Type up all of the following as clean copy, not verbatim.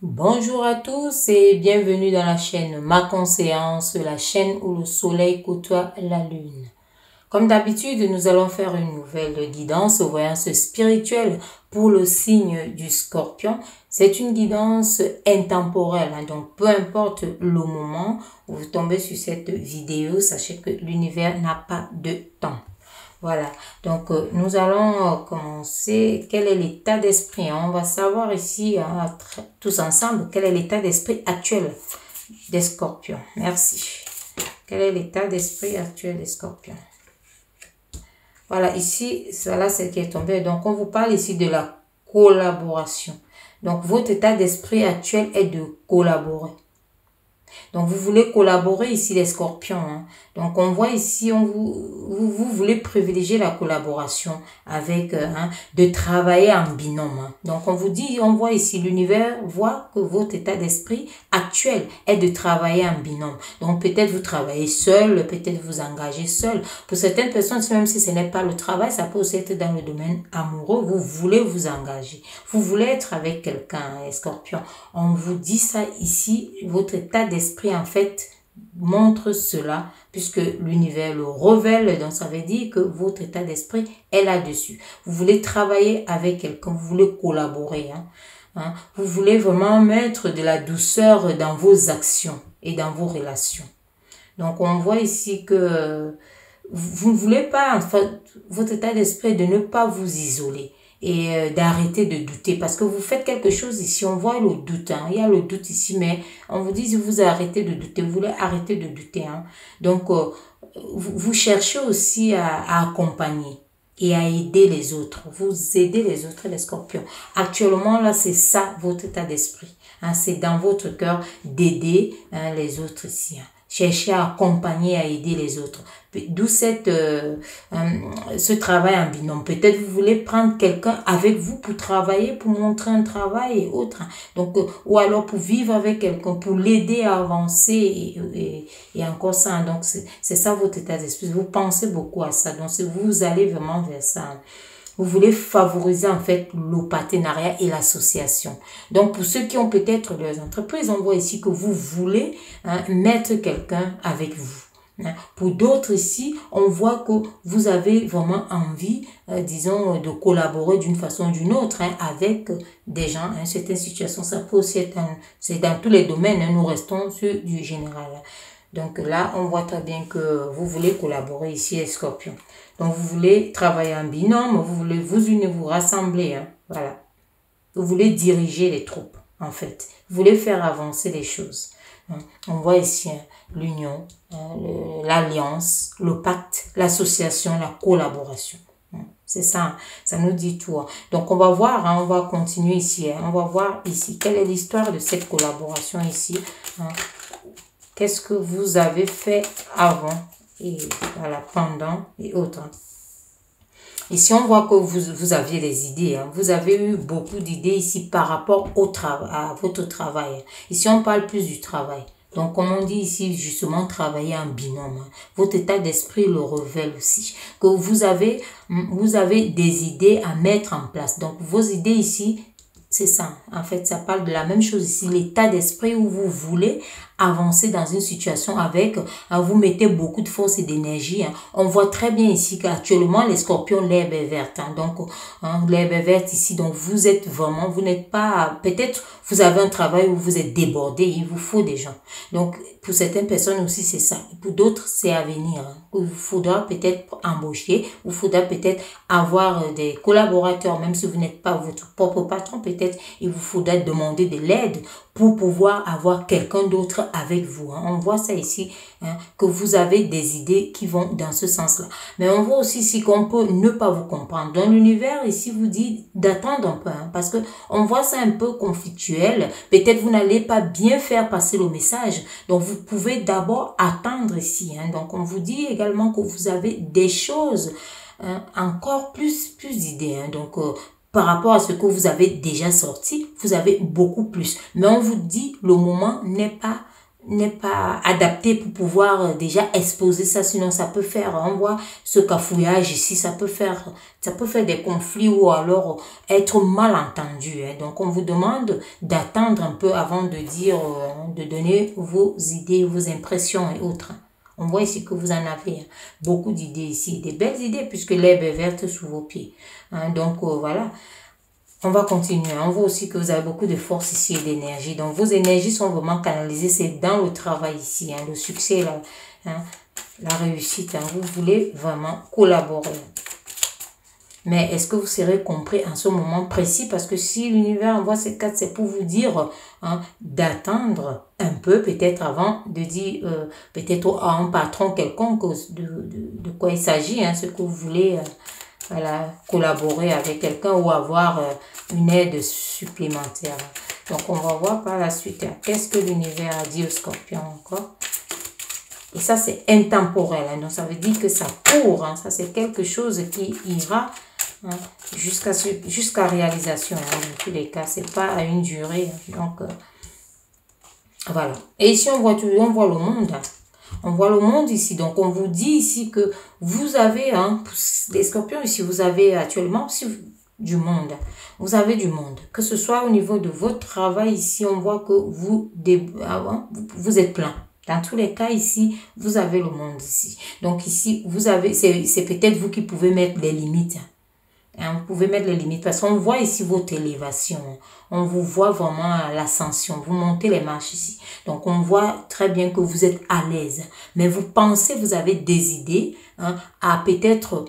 Bonjour à tous et bienvenue dans la chaîne Ma Conseillance, la chaîne où le soleil côtoie la lune. Comme d'habitude, nous allons faire une nouvelle guidance, voyance spirituelle pour le signe du Scorpion. C'est une guidance intemporelle, donc peu importe le moment où vous tombez sur cette vidéo, sachez que l'univers n'a pas de temps. Voilà, donc nous allons commencer. Quel est l'état d'esprit? On va savoir ici, tous ensemble, quel est l'état d'esprit actuel des Scorpions. Merci. Quel est l'état d'esprit actuel des Scorpions? Voilà, ici, voilà ce qui est tombé. Donc, on vous parle ici de la collaboration. Donc, votre état d'esprit actuel est de collaborer. Donc, vous voulez collaborer ici, les Scorpions. Donc, on voit ici, vous voulez privilégier la collaboration avec, de travailler en binôme. Donc, on vous dit, on voit ici, l'univers voit que votre état d'esprit actuel est de travailler en binôme. Donc, peut-être vous travaillez seul, peut-être vous engagez seul. Pour certaines personnes, même si ce n'est pas le travail, ça peut aussi être dans le domaine amoureux. Vous voulez vous engager. Vous voulez être avec quelqu'un, les Scorpions. On vous dit ça ici, votre état d'esprit, en fait, montre cela, puisque l'univers le révèle, donc ça veut dire que votre état d'esprit est là-dessus. Vous voulez travailler avec quelqu'un, vous voulez collaborer, vous voulez vraiment mettre de la douceur dans vos actions et dans vos relations. Donc on voit ici que vous ne voulez pas, en fait, votre état d'esprit est de ne pas vous isoler et d'arrêter de douter, parce que vous faites quelque chose ici, on voit le doute, il y a le doute ici, mais on vous dit, si vous arrêtez de douter, vous voulez arrêter de douter, donc vous cherchez aussi à accompagner et à aider les autres, vous aidez les autres, les Scorpions. Actuellement, là, c'est ça votre état d'esprit, c'est dans votre cœur d'aider les autres ici, chercher à accompagner, à aider les autres. D'où ce travail en binôme. Peut-être vous voulez prendre quelqu'un avec vous pour travailler, pour montrer un travail et autres. Donc, ou alors pour vivre avec quelqu'un, pour l'aider à avancer et encore ça. Donc, c'est ça votre état d'esprit. Vous pensez beaucoup à ça. Donc, vous allez vraiment vers ça. Vous voulez favoriser en fait le partenariat et l'association. Donc, pour ceux qui ont peut-être leurs entreprises, on voit ici que vous voulez mettre quelqu'un avec vous. Pour d'autres ici, on voit que vous avez vraiment envie, disons, de collaborer d'une façon ou d'une autre avec des gens. Certaines situations, ça peut aussi être, c'est dans tous les domaines, nous restons sur du général. Donc là, on voit très bien que vous voulez collaborer ici, les Scorpions. Donc, vous voulez travailler en binôme, vous voulez vous unir, vous rassembler. Voilà. Vous voulez diriger les troupes, en fait. Vous voulez faire avancer les choses. On voit ici l'union, l'alliance, le pacte, l'association, la collaboration. C'est ça, ça nous dit tout. Donc, on va voir, on va continuer ici. On va voir ici, quelle est l'histoire de cette collaboration ici. Qu'est-ce que vous avez fait avant et voilà, pendant et autres. Ici, on voit que vous aviez des idées. Vous avez eu beaucoup d'idées ici par rapport au à votre travail. Ici, on parle plus du travail. Donc, comme on dit ici, justement, travailler en binôme. Votre état d'esprit le révèle aussi. Que vous avez des idées à mettre en place. Donc, vos idées ici, c'est ça. En fait, ça parle de la même chose ici. L'état d'esprit où vous voulez avancer dans une situation avec, vous mettez beaucoup de force et d'énergie. On voit très bien ici qu'actuellement, les Scorpions, l'herbe est verte. Donc, l'herbe est verte ici. Donc, vous êtes vraiment, vous n'êtes pas, peut-être vous avez un travail où vous êtes débordé. Il vous faut des gens. Donc, pour certaines personnes aussi, c'est ça. Pour d'autres, c'est à venir. Il vous faudra peut-être embaucher. Il vous faudra peut-être avoir des collaborateurs, même si vous n'êtes pas votre propre patron. Peut-être il vous faudra demander de l'aide pour pouvoir avoir quelqu'un d'autre avec vous. On voit ça ici, que vous avez des idées qui vont dans ce sens-là. Mais on voit aussi ici qu'on peut ne pas vous comprendre. Dans l'univers, ici, vous dit d'attendre un peu, parce que on voit ça un peu conflictuel. Peut-être vous n'allez pas bien faire passer le message. Donc, vous pouvez d'abord attendre ici. Donc, on vous dit également que vous avez des choses, encore plus d'idées. Donc, par rapport à ce que vous avez déjà sorti, vous avez beaucoup plus. Mais on vous dit, le moment n'est pas n'est pas adapté pour pouvoir déjà exposer ça, sinon ça peut faire, on voit ce cafouillage ici, ça peut faire des conflits ou alors être mal entendu. Hein. Donc on vous demande d'attendre un peu avant de dire, de donner vos idées, vos impressions et autres. On voit ici que vous en avez beaucoup d'idées ici, des belles idées puisque l'herbe est verte sous vos pieds. Hein. Donc voilà. On va continuer. On voit aussi que vous avez beaucoup de force ici et d'énergie. Donc, vos énergies sont vraiment canalisées. C'est dans le travail ici. Hein, le succès, la réussite. Hein, vous voulez vraiment collaborer. Mais est-ce que vous serez compris en ce moment précis? Parce que si l'univers envoie ces cartes, c'est pour vous dire d'attendre un peu, peut-être avant de dire, peut-être à un patron quelconque de quoi il s'agit, hein, ce que vous voulez voilà, collaborer avec quelqu'un ou avoir une aide supplémentaire. Donc, on va voir par la suite qu'est-ce que l'univers a dit au scorpion encore. Et ça, c'est intemporel. Hein, donc, ça veut dire que ça court. Hein, ça, c'est quelque chose qui ira hein, jusqu'à réalisation. Hein, dans tous les cas, c'est pas à une durée. Donc, voilà. Et ici, on voit le monde. Hein. On voit le monde ici. Donc, on vous dit ici que vous avez, hein, les scorpions ici, vous avez actuellement du monde. Vous avez du monde. Que ce soit au niveau de votre travail ici, on voit que vous êtes plein. Dans tous les cas ici, vous avez le monde ici. Donc ici, vous avez, c'est peut-être vous qui pouvez mettre les limites. Hein, vous pouvez mettre les limites parce qu'on voit ici votre élévation. On vous voit vraiment l'ascension. Vous montez les marches ici. Donc, on voit très bien que vous êtes à l'aise. Mais vous pensez, vous avez des idées hein, à peut-être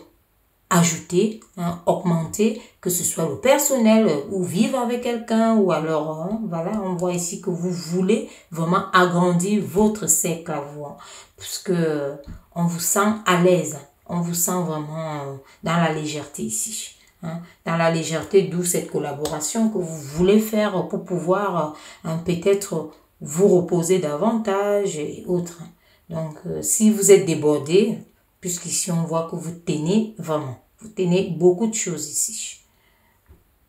ajouter, hein, augmenter, que ce soit le personnel ou vivre avec quelqu'un ou alors, hein, voilà, on voit ici que vous voulez vraiment agrandir votre cercle à vous. Hein, parce que on vous sent à l'aise. On vous sent vraiment dans la légèreté ici. Hein, dans la légèreté, d'où cette collaboration que vous voulez faire pour pouvoir peut-être vous reposer davantage et autres. Donc, si vous êtes débordé, puisqu'ici on voit que vous tenez vraiment, vous tenez beaucoup de choses ici.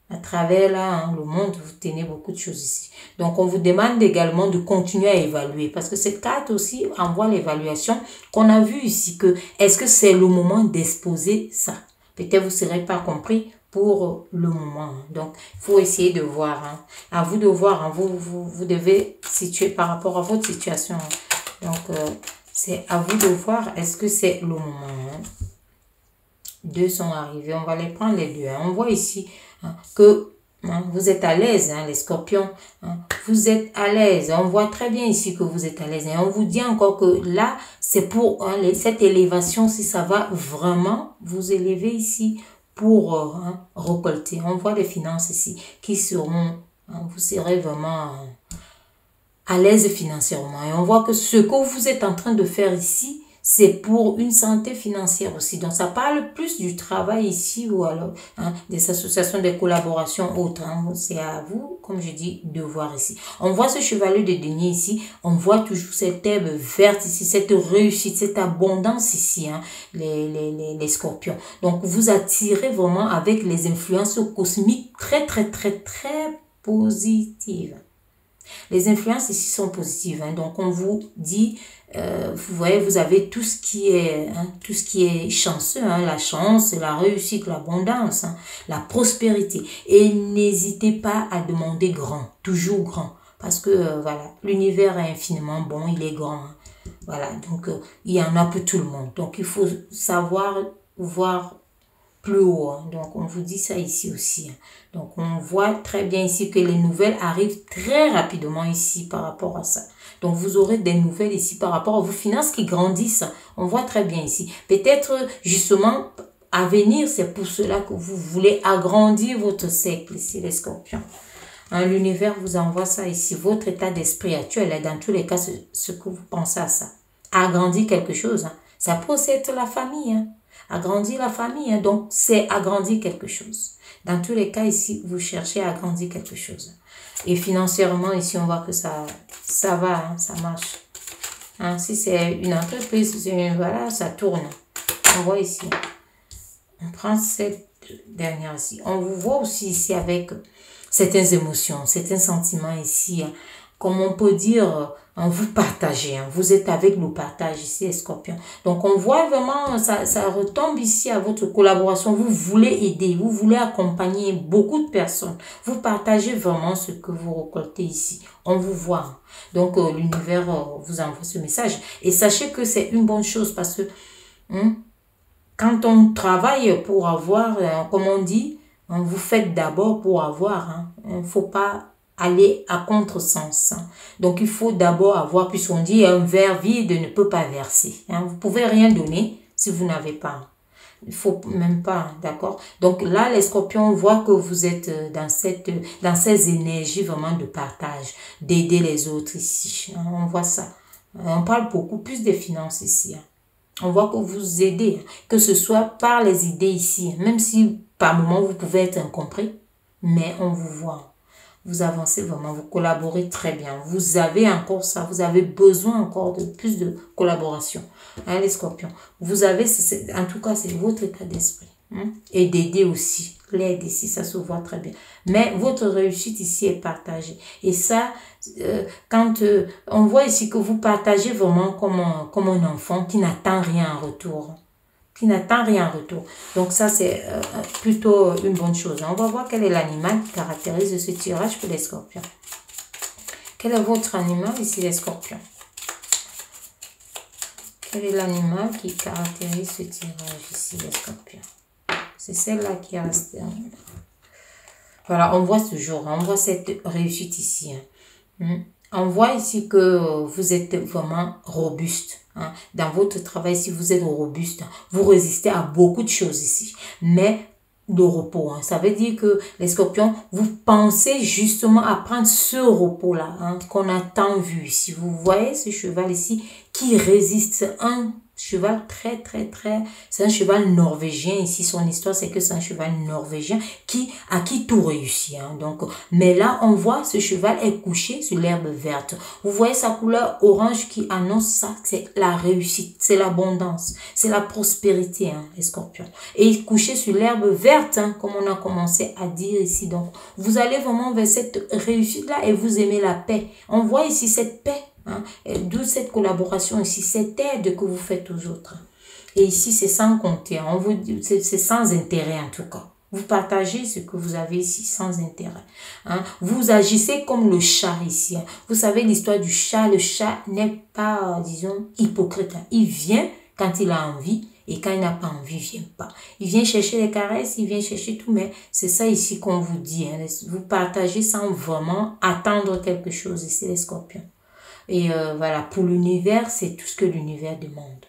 À travers là, hein, le monde, vous tenez beaucoup de choses ici. Donc, on vous demande également de continuer à évaluer. Parce que cette carte aussi envoie l'évaluation qu'on a vu ici. Que est-ce que c'est le moment d'exposer ça? Peut-être vous ne serez pas compris pour le moment. Donc, il faut essayer de voir. Hein. À vous de voir. Hein. Vous devez situer par rapport à votre situation. Hein. Donc, c'est à vous de voir. Est-ce que c'est le moment? Hein. Deux sont arrivés. On va les prendre les deux. Hein. On voit ici hein, que hein, vous êtes à l'aise, hein, les scorpions. Hein. Vous êtes à l'aise. On voit très bien ici que vous êtes à l'aise. Et on vous dit encore que là, c'est pour hein, cette élévation, si ça va vraiment vous élever ici pour hein, récolter. On voit les finances ici qui seront, hein, vous serez vraiment à l'aise financièrement. Et on voit que ce que vous êtes en train de faire ici, c'est pour une santé financière aussi. Donc, ça parle plus du travail ici ou alors hein, des associations, des collaborations autres. Hein. C'est à vous, comme je dis, de voir ici. On voit ce chevalier de denier ici. On voit toujours cette herbe verte ici, cette réussite, cette abondance ici, hein, les scorpions. Donc, vous attirez vraiment avec les influences cosmiques très, très, très, très positives. Les influences ici sont positives. Hein. Donc, on vous dit... vous voyez, vous avez tout ce qui est chanceux, hein, la chance, la réussite, l'abondance, hein, la prospérité. Et n'hésitez pas à demander grand, toujours grand. Parce que, voilà, l'univers est infiniment bon, il est grand. Hein. Voilà, donc il y en a pour tout le monde. Donc, il faut savoir voir plus haut. Hein. Donc, on vous dit ça ici aussi. Hein. Donc, on voit très bien ici que les nouvelles arrivent très rapidement ici par rapport à ça. Donc, vous aurez des nouvelles ici par rapport à vos finances qui grandissent. On voit très bien ici. Peut-être, justement, à venir, c'est pour cela que vous voulez agrandir votre cercle ici, les scorpions. Hein, l'univers vous envoie ça ici. Votre état d'esprit actuel est dans tous les cas ce que vous pensez à ça. Agrandir quelque chose. Hein. Ça peut aussi être la famille. Hein. Agrandir la famille. Hein. Donc, c'est agrandir quelque chose. Dans tous les cas, ici, vous cherchez à agrandir quelque chose. Et financièrement, ici, on voit que ça va, hein, ça marche. Hein, si c'est une entreprise, voilà, ça tourne. On voit ici. On prend cette dernière ici. On vous voit aussi ici avec certaines émotions, certains sentiments ici. comme on peut dire, vous partagez, hein. Vous êtes avec le partage ici, les scorpions. Donc, on voit vraiment, ça retombe ici à votre collaboration. Vous voulez aider, vous voulez accompagner beaucoup de personnes. Vous partagez vraiment ce que vous récoltez ici. On vous voit. Donc, l'univers vous envoie ce message. Et sachez que c'est une bonne chose parce que quand on travaille pour avoir, comme on dit, vous faites d'abord pour avoir. Il ne faut pas aller à contresens. Donc, il faut d'abord avoir, puisqu'on dit un verre vide ne peut pas verser. Vous ne pouvez rien donner si vous n'avez pas. Il faut même pas, d'accord? Donc là, les scorpions, on voit que vous êtes dans ces énergies vraiment de partage, d'aider les autres ici. On voit ça. On parle beaucoup plus des finances ici. On voit que vous aidez, que ce soit par les idées ici, même si par moment vous pouvez être incompris, mais on vous voit. Vous avancez vraiment, vous collaborez très bien. Vous avez encore ça, vous avez besoin encore de plus de collaboration. Hein, les scorpions, vous avez, en tout cas, c'est votre état d'esprit. Et d'aider aussi. L'aide ici, ça se voit très bien. Mais votre réussite ici est partagée. Et ça, quand on voit ici que vous partagez vraiment comme un enfant qui n'attend rien en retour. Qui n'attend rien en retour. Donc ça, c'est plutôt une bonne chose. On va voir quel est l'animal qui caractérise ce tirage pour les scorpions. Quel est votre animal ici, les scorpions? Quel est l'animal qui caractérise ce tirage ici, les scorpions? C'est celle-là qui reste. Voilà, on voit ce jour, on voit cette réussite ici. On voit ici que vous êtes vraiment robuste. Dans votre travail, si vous êtes robuste, vous résistez à beaucoup de choses ici. Mais de repos, ça veut dire que les scorpions, vous pensez justement à prendre ce repos-là qu'on a tant vu ici. Vous voyez ce cheval ici qui résiste. C'est un cheval très, c'est un cheval norvégien. Ici, son histoire, c'est que c'est un cheval norvégien à qui tout réussit. Donc, mais là, on voit ce cheval est couché sur l'herbe verte. Vous voyez sa couleur orange qui annonce ça, c'est la réussite, c'est l'abondance, c'est la prospérité, les scorpions. Et couché sur l'herbe verte, comme on a commencé à dire ici. Donc, vous allez vraiment vers cette réussite-là et vous aimez la paix. On voit ici cette paix. D'où cette collaboration ici, cette aide que vous faites aux autres. Et ici, c'est sans compter. On vous dit, c'est sans intérêt en tout cas. Vous partagez ce que vous avez ici sans intérêt. Vous agissez comme le chat ici. Vous savez l'histoire du chat. Le chat n'est pas, disons, hypocrite. Il vient quand il a envie. Et quand il n'a pas envie, il ne vient pas. Il vient chercher les caresses, il vient chercher tout. Mais c'est ça ici qu'on vous dit. Vous partagez sans vraiment attendre quelque chose ici, les scorpions. Et voilà, pour l'univers, c'est tout ce que l'univers demande.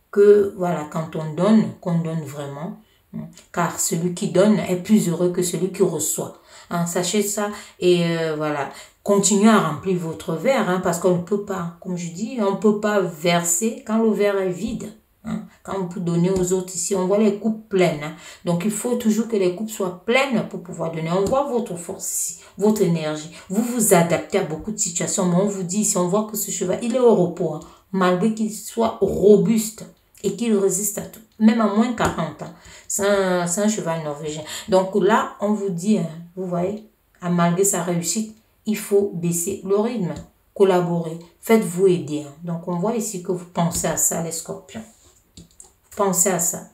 Que, voilà, quand on donne, qu'on donne vraiment. Car celui qui donne est plus heureux que celui qui reçoit. Sachez ça. Et voilà, continuez à remplir votre verre. Parce qu'on ne peut pas, comme je dis, on ne peut pas verser quand le verre est vide. Quand vous donnez aux autres ici, on voit les coupes pleines. Donc, il faut toujours que les coupes soient pleines pour pouvoir donner. On voit votre force ici, votre énergie. Vous vous adaptez à beaucoup de situations. Mais on vous dit ici, on voit que ce cheval, il est au repos. Malgré qu'il soit robuste et qu'il résiste à tout. Même à moins de 40 ans. C'est un cheval norvégien. Donc là, on vous dit, vous voyez, malgré sa réussite, il faut baisser le rythme. Collaborer. Faites-vous aider. Donc, on voit ici que vous pensez à ça, les scorpions. Pensez à ça.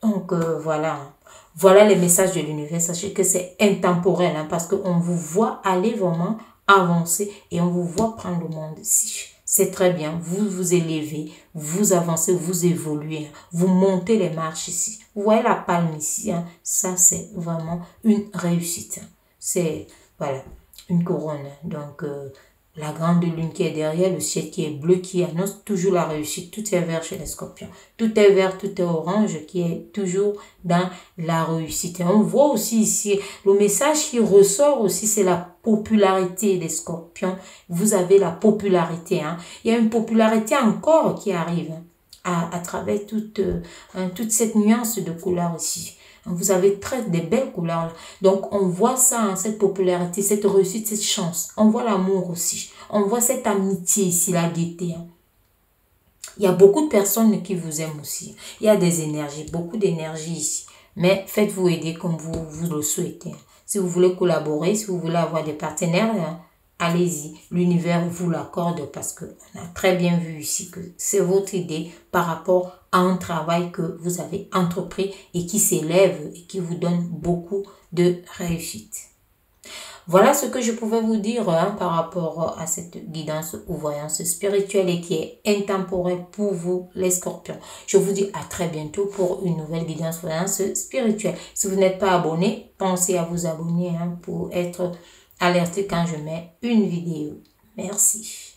Donc, voilà. Voilà les messages de l'univers. Sachez que c'est intemporel parce qu'on vous voit aller vraiment avancer et on vous voit prendre le monde ici. C'est très bien. Vous vous élevez, vous avancez, vous évoluez. Vous montez les marches ici. Vous voyez la palme ici. Ça, c'est vraiment une réussite. C'est, voilà, une couronne. Donc, la grande lune qui est derrière, le ciel qui est bleu, qui annonce toujours la réussite. Tout est vert chez les scorpions. Tout est vert, tout est orange, qui est toujours dans la réussite. Et on voit aussi ici, le message qui ressort aussi, c'est la popularité des scorpions. Vous avez la popularité. Il y a une popularité encore qui arrive à travers toute cette nuance de couleurs ici. Vous avez des belles couleurs là. Donc, on voit ça, cette popularité, cette réussite, cette chance. On voit l'amour aussi. On voit cette amitié ici, la gaieté. Il y a beaucoup de personnes qui vous aiment aussi. Il y a des énergies, beaucoup d'énergie ici. Mais faites-vous aider comme vous le souhaitez. Si vous voulez collaborer, si vous voulez avoir des partenaires, allez-y, l'univers vous l'accorde parce qu'on a très bien vu ici que c'est votre idée par rapport à un travail que vous avez entrepris et qui s'élève et qui vous donne beaucoup de réussite. Voilà ce que je pouvais vous dire par rapport à cette guidance ou voyance spirituelle et qui est intemporelle pour vous les scorpions. Je vous dis à très bientôt pour une nouvelle guidance ou voyance spirituelle. Si vous n'êtes pas abonné, pensez à vous abonner pour être alerté quand je mets une vidéo. Merci.